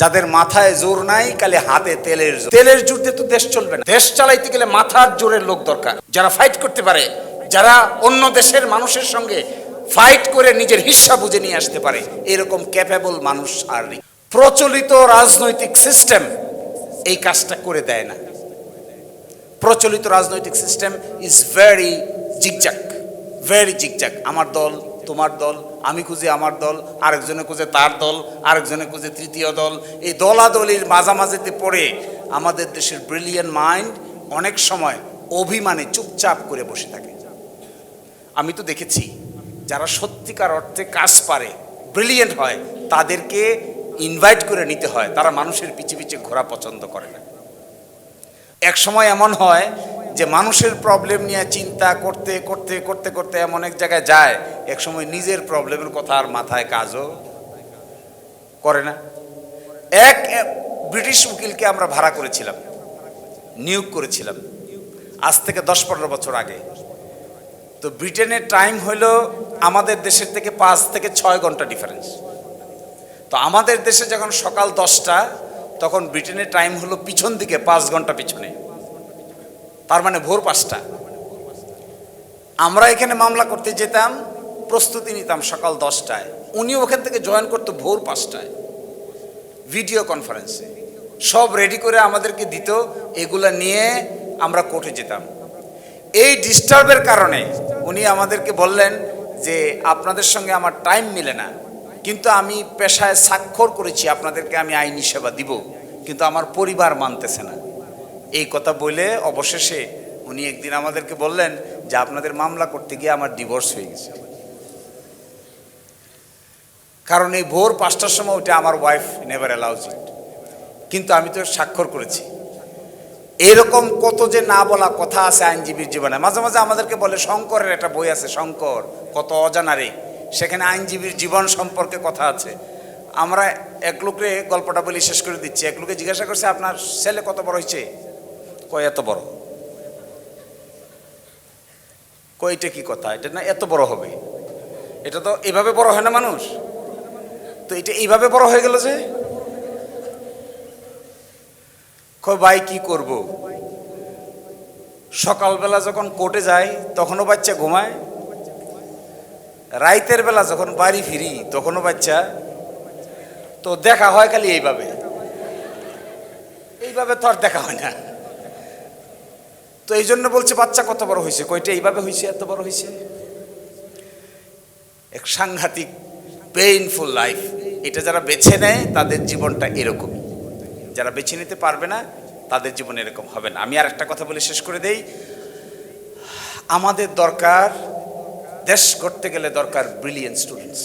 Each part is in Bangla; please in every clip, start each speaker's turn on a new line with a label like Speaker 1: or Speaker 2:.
Speaker 1: যাদের মাথায় জোর নাই কালে হাতে তেলের জোর। তেলের জোর দিয়ে তো দেশ চলবে না। দেশ চালাইতে গেলে মাথার জোরের লোক দরকার, যারা ফাইট করতে পারে, যারা অন্য দেশের মানুষের সঙ্গে ফাইট করে নিজের হিস্সা বুঝে নিয়ে আসতে পারে। এরকম ক্যাপেবল মানুষ আর নেই। প্রচলিত রাজনৈতিক সিস্টেম এই কাজটা করে দেয় না। প্রচলিত রাজনৈতিক system is very zigzag, very zigzag. আমার দল, তোমার দল, আমি খুঁজে আমার দল, আরেকজনে খুঁজে তার দল, আরেকজনে খুঁজে তৃতীয় দল। এই দলাদলির মাঝামাঝিতে পড়ে আমাদের দেশের ব্রিলিয়ান্ট মাইন্ড অনেক সময় অভিমানে চুপচাপ করে বসে থাকে। আমি তো দেখেছি যারা সত্যিকার অর্থে কাজ পারে, ব্রিলিয়েন্ট হয়, তাদেরকে ইনভাইট করে নিতে হয়। তারা মানুষের পিছে পিছে ঘোরা পছন্দ করে না। এক সময় এমন হয় যে মানুষের প্রবলেম নিয়ে চিন্তা করতে করতে করতে করতে এমন এক জায়গায় যায়, এক সময় নিজের প্রবলেমের কথা আর মাথায় কাজও করে না। এক ব্রিটিশ উকিলকে আমরা ভাড়া করেছিলাম, নিয়োগ করেছিলাম আজ থেকে 10-15 বছর আগে। তো ব্রিটেনের টাইম হইল আমাদের দেশের থেকে 5 থেকে 6 ঘন্টা ডিফারেন্স। তো আমাদের দেশে যখন সকাল 10টা, তখন ব্রিটেনের টাইম হলো পিছন দিকে 5 ঘন্টা পিছনে, তার মানে ভোর 5টা। আমরা এখানে মামলা করতে যেতাম, প্রস্তুতি নিতাম সকাল 10টায়, উনি ওখান থেকে জয়েন করতো ভোর 5টায় ভিডিও কনফারেন্সে। সব রেডি করে আমাদেরকে দিত, এগুলা নিয়ে আমরা কোর্টে যেতাম। এই ডিস্টার্বের কারণে উনি আমাদেরকে বললেন যে আপনাদের সঙ্গে আমার টাইম মিলে না, কিন্তু আমি পেশায় স্বাক্ষর করেছি আপনাদেরকে আমি আইনি সেবা দিব, কিন্তু আমার পরিবার মানতেছে না। এই কথা বলে অবশেষে উনি একদিন আমাদেরকে বললেন যে আপনাদের মামলা করতে গিয়ে আমার ডিভোর্স হয়ে গেছে। কারণ এই ভোর 5টার সময় ওটা আমার ওয়াইফ নেভার অ্যালাউজ ইট, কিন্তু আমি তো স্বাক্ষর করেছি। এরকম কত যে না বলা কথা আছে আইনজীবীর জীবনে। মাঝে মাঝে আমাদেরকে বলে শঙ্করের একটা বই আছে, শঙ্কর কত অজানারে, সেখানে আইনজীবীর জীবন সম্পর্কে কথা আছে। আমরা এক লোকরে গল্পটা বলি শেষ করে দিচ্ছি। এক লোকে জিজ্ঞাসা করছে আপনার ছেলে কত বড় হয়েছে? কয় এত বড়। কয় এটা কি কথা? এটা না এত বড় হবে, এটা তো এইভাবে বড় হয় না মানুষ, তো এটা এইভাবে বড় হয়ে গেল যে। কয় ভাই কি করব, সকালবেলা যখন কোর্টে যাই তখনও বাচ্চা ঘুমায়, রাইতের বেলা যখন বাড়ি ফিরি তখনও বাচ্চা, তো দেখা হয় খালি এইভাবে। এইভাবে তো আর দেখা হয় না। তো এই জন্য বলছে বাচ্চা কত বড় হয়েছে? কয়টা এইভাবে হয়েছে, এত বড় হয়েছে। এক সাংঘাতিক পেইনফুল লাইফ। এটা যারা বেছে নেয় তাদের জীবনটা এরকম, যারা বেছে নিতে পারবে না তাদের জীবন এরকম হবে না। আমি আর একটা কথা বলে শেষ করে দেই। আমাদের দরকার, দেশ গড়তে গেলে দরকার brilliant students.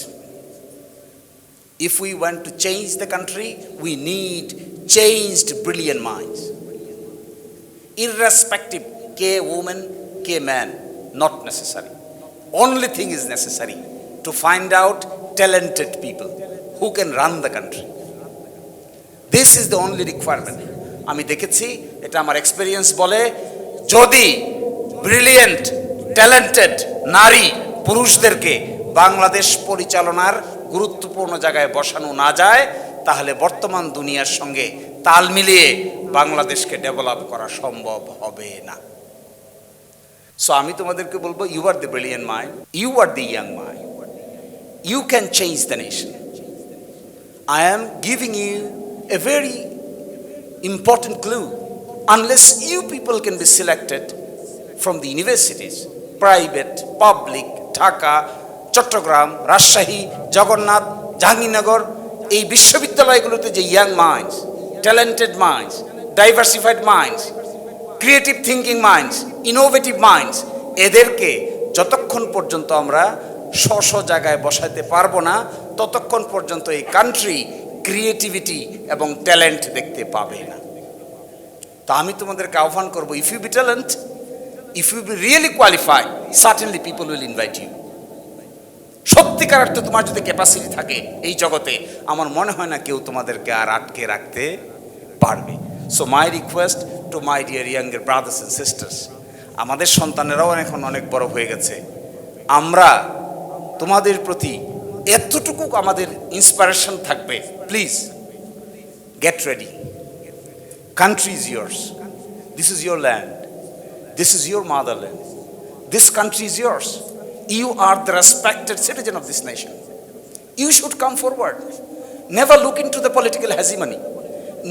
Speaker 1: If we want to change the country, we need changed brilliant minds. Irrespective, ke woman, ke man, not necessary. Only thing is necessary to find out talented people who can run the country. This is the only requirement. আমি দেখেছি, এটা আমার এক্সপেরিয়েন্স বলে, যদি ব্রিলিয়েন্ট ট্যালেন্টেড নারী পুরুষদেরকে বাংলাদেশ পরিচালনার গুরুত্বপূর্ণ জায়গায় বসানো না যায়, তাহলে বর্তমান দুনিয়ার সঙ্গে তাল মিলিয়ে বাংলাদেশকে ডেভেলপ করা সম্ভব হবে না। সো আমি তোমাদেরকে বলবো, you are the brilliant mind, you are the young mind, you can change the nation. I am giving you a very important clue. Unless you people can be selected from the universities, private, public, Dhaka, Chattogram, Rajshahi, Jagannath, Jahangirnagar, এই বিশ্ববিদ্যালয়গুলোতে যে young minds, talented minds, diversified minds, creative thinking minds, innovative minds, এদেরকে যতক্ষণ পর্যন্ত আমরা স্ব জায়গায় বসাতে পারবো না, ততক্ষণ পর্যন্ত এই কান্ট্রি ক্রিয়েটিভিটি এবং ট্যালেন্ট দেখতে পাবে না। তা আমি তোমাদেরকে আহ্বান করবো, if you be talent, if you be really qualified, certainly people will invite you. সত্যিকার অর্থে তোমার যদি ক্যাপাসিটি থাকে এই জগতে, আমার মনে হয় না কেউ তোমাদেরকে আর আটকে রাখতে পারবে। So my request to my dear younger brothers and sisters, আমাদের সন্তানেরাও এখন অনেক বড় হয়ে গেছে, আমরা তোমাদের প্রতি এতটুকু আমাদের ইন্সপিরেশন থাকবে, please Get ready. Country is yours. This is your land. This is your motherland. This country is yours. You are the respected citizen of this nation. You should come forward. Never look into the political hegemony.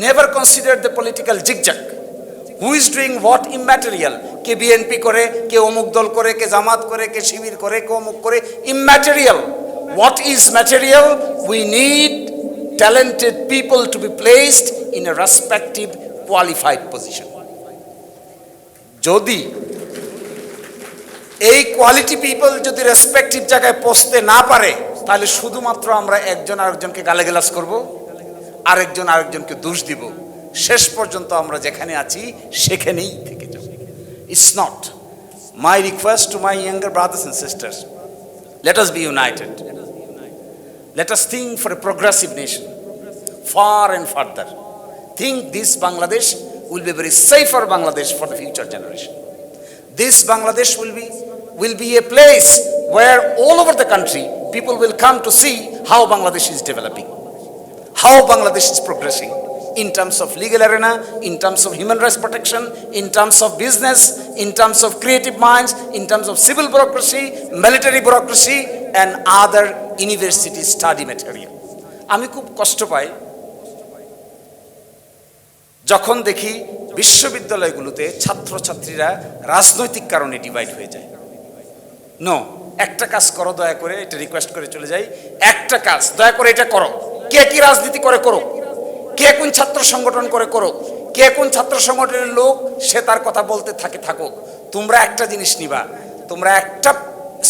Speaker 1: Never consider the political zigzag. Who is doing what immaterial? K BNP করে, কে অমুক দল করে, কে জামাত করে, কে শিবির করে, কে অমুক করে, immaterial. What is material? We need talented people to be placed in a respective qualified position. যদি এই কোয়ালিটি পিপল যদি রেসপেক্টিভ জায়গায় পৌঁছতে না পারে, তাহলে শুধুমাত্র আমরা একজন আরেকজনকে গালাগালাজ করব, আরেকজন আরেকজনকে দোষ দিব, শেষ পর্যন্ত আমরা যেখানে আছি সেখানেই থেকে যাব। It's not. My request to my younger brothers and sisters, let us be united. Let us think for a progressive nation, far and further. Think this Bangladesh will be a very safer Bangladesh for the future generation. This Bangladesh will be a place where all over the country people will come to see how Bangladesh is developing, how Bangladesh is progressing in terms of legal arena, in terms of human rights protection, in terms of business, in terms of creative minds, in terms of civil bureaucracy, military bureaucracy, and other university study material. আমি খুব কষ্ট পাই যখন দেখি বিশ্ববিদ্যালয়গুলোতে ছাত্রছাত্রীরা রাজনৈতিক কারণে ডিভাইড হয়ে যায়। নো, একটা কাজ করো দয়া করে, এটা রিকোয়েস্ট করে চলে যাই, একটা কাজ দয়া করে এটা করো। কে কি রাজনীতি করে করো, কে কোন ছাত্র সংগঠন করে করো, কে কোন ছাত্র সংগঠনের লোক সে তার কথা বলতে থাকে থাকুক, তোমরা একটা জিনিস নিবা, তোমরা একটা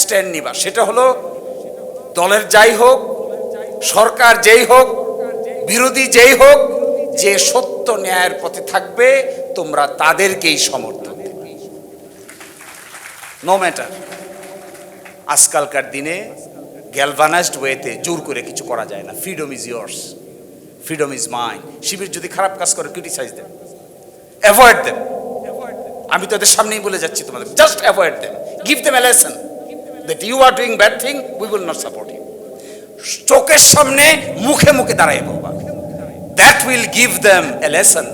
Speaker 1: স্ট্যান্ড নিবা, সেটা হলো দলের যাই হোক, সরকার যেই হোক, বিরোধী যেই হোক, যে সত্য ন্যায়ের পথে থাকবে তোমরা তাদেরকেই সমর্থন দেবে। No matter. আজকালকার দিনে গ্যালভানাইজড ওয়েতে জোর করে কিছু করা যায় না। Freedom is yours, freedom is mine. Shibir যদি খারাপ কাজ করে ক্রিটিসাইজ দেন, অ্যাভয়েড দেন। আমি তো এদের সামনেই বলে যাচ্ছি তোমাদের, just avoid then, give them a lesson that you are doing bad thing, we will not support you. চোখের সামনে মুখে মুখে দাঁড়ায় বলবা, that will give them a lesson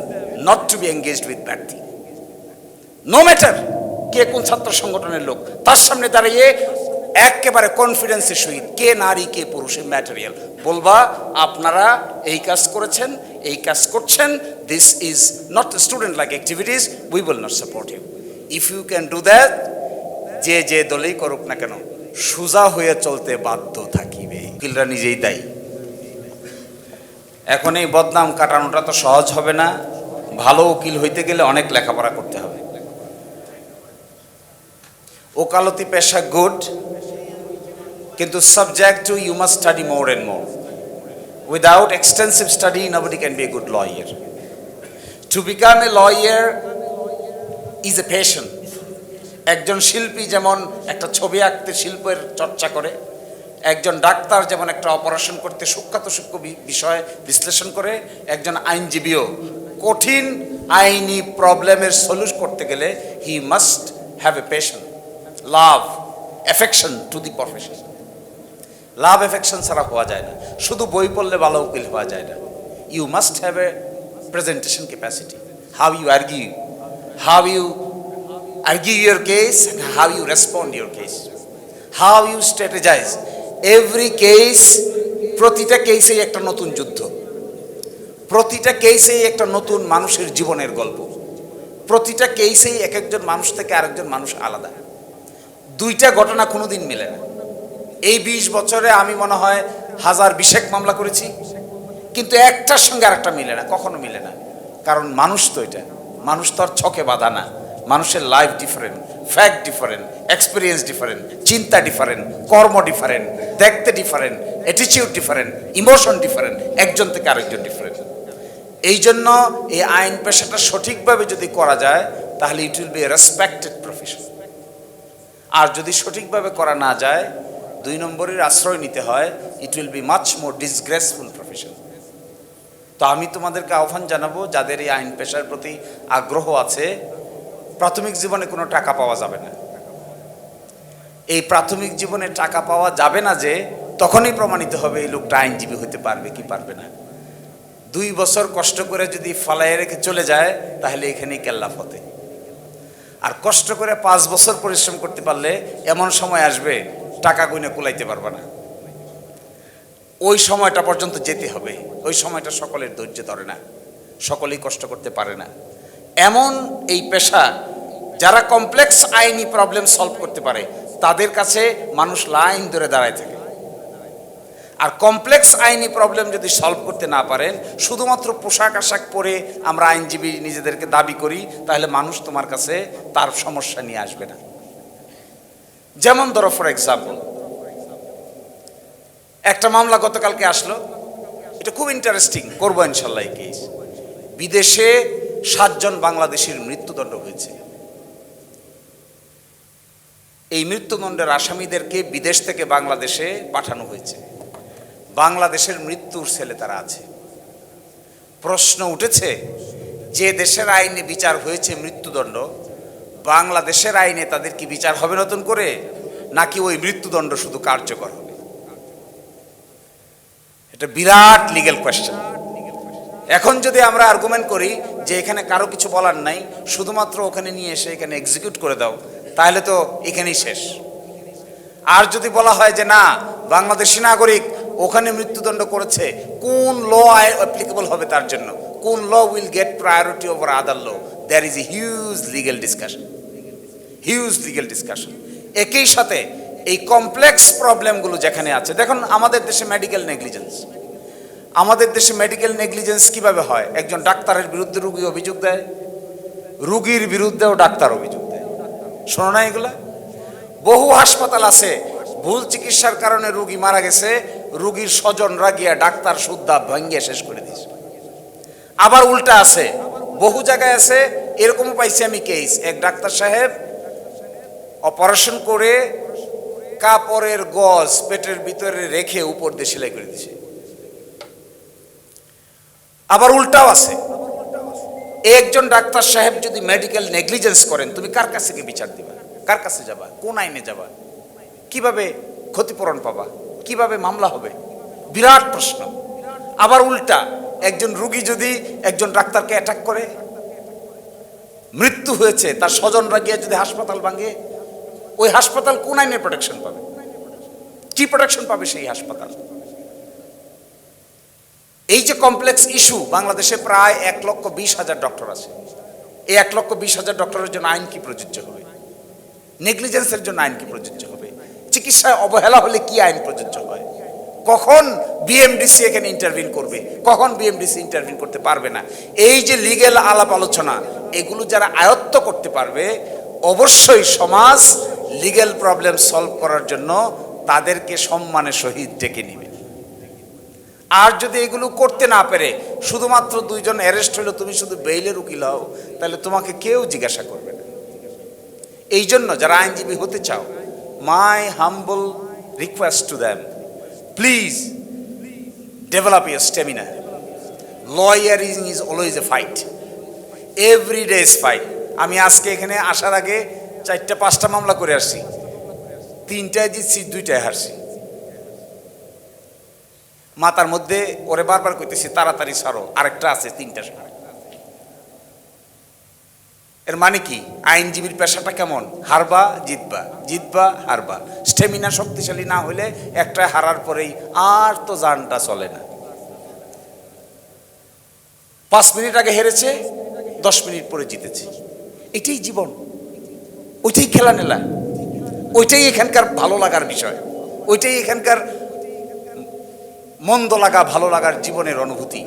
Speaker 1: not to be engaged with bad thing. No matter কে কোন ছাত্র সংগঠনের লোক, তার সামনে দাঁড়িয়ে একেবারে কনফিডেন্সের সহিত, কে নারী কে পুরুষ ম্যাটেরিয়াল, বলবা আপনারা এই কাজ করেছেন, এই কাজ করছেন, this is not student like activities, we will not support you. If you can do that, যে যে দলেই করুক না কেন সোজা হয়ে চলতে বাধ্য থাকিবে। উকিলরা নিজেই দায়ী। এখন এই বদনাম কাটানোটা তো সহজ হবে না, ভালো উকিল হইতে গেলে অনেক লেখাপড়া করতে হবে। ওকালতি পেশা গুড, কিন্তু subject to you must study more and more. Without extensive study nobody can be a good lawyer. To become a lawyer is a passion. একজন শিল্পী যেমন একটা ছবি আঁকতে শিল্পের চর্চা করে, একজন ডাক্তার যেমন একটা অপারেশন করতে সূক্ষ্মাত সূক্ষ্ম বিষয় বিশ্লেষণ করে, একজন আইনজীবীও কঠিন আইনি প্রবলেমের সলিউশন করতে গেলে he must have A passion, love, affection to the profession. Love affection ছাড়া হওয়া যায় না, শুধু বই পড়লে ভালো উকিল হওয়া যায় না। You must have a presentation capacity, how you argue, how you argue your case and how you respond your case, how you strategize. Every case, প্রতিটা কেসেই একটা নতুন যুদ্ধ, প্রতিটা কেসেই একটা নতুন মানুষের জীবনের গল্প, প্রতিটা কেসেই এক একজন মানুষ থেকে আরেকজন মানুষ আলাদা। দুইটা ঘটনা কোনোদিন মিলে না। এই 20 বছরে আমি মনে হয় 1020 মামলা করেছি, কিন্তু একটার সঙ্গে আরেকটা মিলে না, কখনো মিলে না। কারণ মানুষ তো এটা, মানুষ তো আর ছকে বাঁধা না। মানুষের life different, fact different, experience different, চিন্তা ডিফারেন্ট, কর্ম ডিফারেন্ট, দেখতে different, attitude different, emotion different, একজন থেকে আরেকজন ডিফারেন্ট। এই জন্য এই আইন পেশাটা সঠিকভাবে যদি করা যায় তাহলে it will be a respected profession. আর যদি সঠিকভাবে করা না যায়, 2 নম্বরের আশ্রয় নিতে হয়, ইট will B much more disgraceful profession. তো আমি তোমাদেরকে আহ্বান জানাবো, যাদের এই আইন পেশার প্রতি আগ্রহ আছে, প্রাথমিক জীবনে কোনো টাকা পাওয়া যাবে না। এই প্রাথমিক জীবনে টাকা পাওয়া যাবে না যে তখনই প্রমাণিত হবে এই লোকটা আইনজীবী হতে পারবে কি পারবে না। 2 বছর কষ্ট করে যদি ফালাইয়ে রেখে চলে যায় তাহলে এখানেই কেল্লা ফতে। আর কষ্ট করে 5 বছর পরিশ্রম করতে পারলে এমন সময় আসবে টাকা গুনে কুলাইতে পারবে না। ওই সময়টা পর্যন্ত যেতে হবে। ওই সময়টা সকলের ধৈর্য ধরে না, সকলেই কষ্ট করতে পারে না। এমন এই পেশা, যারা কমপ্লেক্স আইনি প্রবলেম সলভ করতে পারে তাদের কাছে মানুষ লাইন ধরে দাঁড়ায় থাকে। আর কমপ্লেক্স আইনি প্রবলেম যদি সলভ করতে না পারেন, শুধুমাত্র পোশাক আশাক পরে আমরা আইনজীবী নিজেদেরকে দাবি করি, তাহলে মানুষ তোমার কাছে তার সমস্যা নিয়ে আসবে না। যেমন ধরো ফর এক্সাম্পল, একটা মামলা গতকালকে আসলো, এটা খুব ইন্টারেস্টিং, করবো ইনশাল্লাহ এই কেস। বিদেশে 7 জন বাংলাদেশির মৃত্যুদণ্ড হয়েছে। এই মৃত্যুদণ্ডের আসামিদেরকে বিদেশ থেকে বাংলাদেশে পাঠানো হয়েছে। বাংলাদেশের মৃত্যুর ছেলে তারা আছে। প্রশ্ন উঠেছে, যে দেশের আইনে বিচার হয়েছে মৃত্যুদণ্ড, বাংলাদেশের আইনে তাদের কি বিচার হবে নতুন করে, নাকি ওই মৃত্যুদণ্ড শুধু কার্যকর হবে? এটা বিরাট লিগ্যাল কোয়েশ্চেন। এখন যদি আমরা আর্গুমেন্ট করি যে এখানে কারো কিছু বলার নাই, শুধুমাত্র ওখানে নিয়ে এসে এখানে এক্সিকিউট করে দাও, তাহলে তো এখানেই শেষ। আর যদি বলা হয় যে না, বাংলাদেশি নাগরিক ওখানে মৃত্যুদণ্ড করেছে, কোন ল অ্যাপ্লিকেবল হবে তার জন্য, কোন law will get priority over other law, there is a huge legal discussion, huge legal discussion. একই সাথে এই কমপ্লেক্স প্রবলেমগুলো যেখানে আছে, দেখুন আমাদের দেশে মেডিকেল নেগলিজেন্স, আমাদের দেশে মেডিকেল নেগলিজেন্স কিভাবে হয়? একজন ডাক্তারের বিরুদ্ধে রুগী অভিযোগ দেয়, রুগীর বিরুদ্ধেও ডাক্তার অভিযোগ দেয়। শোনো না এগুলা? বহু হাসপাতাল আছে ভুল চিকিৎসার কারণে রুগী মারা গেছে, রুগীর স্বজনরা গিয়া ডাক্তার সুদ্ধা ভাঙ্গিয়ে শেষ করে দিয়েছে। আবার উল্টা আছে, বহু জায়গায় আছে, এরকমও পাইছি আমি কেস, এক ডাক্তার সাহেব অপারেশন করে কাপড়ের গজ পেটের ভিতরে রেখে উপর দিয়ে সেলাই করে দিয়েছে। আবার উল্টাও আছে, একজন ডাক্তার সাহেব যদি মেডিকেল নেগলিজেন্স করেন, তুমি কার কাছে গিয়ে বিচার দিবা? কার কাছে যাবা? কোন আইনে যাবা? কিভাবে ক্ষতিপূরণ পাবা? কিভাবে মামলা হবে? বিরাট প্রশ্ন। আবার উল্টা, একজন রুগী যদি একজন ডাক্তারকে অ্যাটাক করে, মৃত্যু হয়েছে, তার স্বজনরা গিয়ে যদি হাসপাতাল ভাঙে, ওই হাসপাতাল কোন আইনে প্রোটেকশন পাবে? কি প্রোটেকশন পাবে সেই হাসপাতাল? এই যে কমপ্লেক্স ইস্যু, বাংলাদেশে প্রায় 1,20,000 ডক্টর আছে। এই 1,20,000 ডক্টরের জন্য আইন কি প্রযোজ্য হবে? নেগলিজেন্সের জন্য আইন কি প্রযোজ্য হবে? চিকিৎসায় অবহেলা হলে কি আইন প্রযোজ্য হয়? কখন বিএমডিসি এখানে ইন্টারভিন করবে, কখন বিএমডিসি ইন্টারভিন করতে পারবে না? এই যে লিগ্যাল আলাপ আলোচনা, এগুলো যারা আয়ত্ত করতে পারবে, অবশ্যই সমাজ লিগ্যাল প্রবলেম সলভ করার জন্য তাদেরকে সম্মানের সহিত ডেকে নেবে। আর যদি এগুলো করতে না পেরে শুধুমাত্র 2 জন অ্যারেস্ট হলো, তুমি শুধু বেইলের উকিল হও, তাহলে তোমাকে কেউ জিজ্ঞাসা করবে না। এই জন্য যারা আইনজীবী হতে চাও, my humble request to them, please develop your stamina. Lawyering is always a fight, every day is fight. আমি আজকে এখানে আসার আগে 4-5টা মামলা করে আসছি, 3টায় জিতছি, 2টায় হারছি। মাথার মধ্যে ওরে বারবার কইতেছি তাড়াতাড়ি ছাড়ো, আরেকটা আছে 3টার সময়। এর মানে কি? আইনজীবীর পেশাটা কেমন? হারবা জিতবা, জিতবা হারবা। স্টেমিনা শক্তিশালী না হলে একটা হারার পরেই আর তো জানটা চলে না। 5 মিনিট আগে হেরেছে, 10 মিনিট পরে জিতেছে। এটাই জীবন, ওইটাই খেলা নেলা, ওইটাই এখানকার ভালো লাগার বিষয়, ওইটাই এখানকার মন্দ লাগা ভালো লাগার জীবনের অনুভূতি।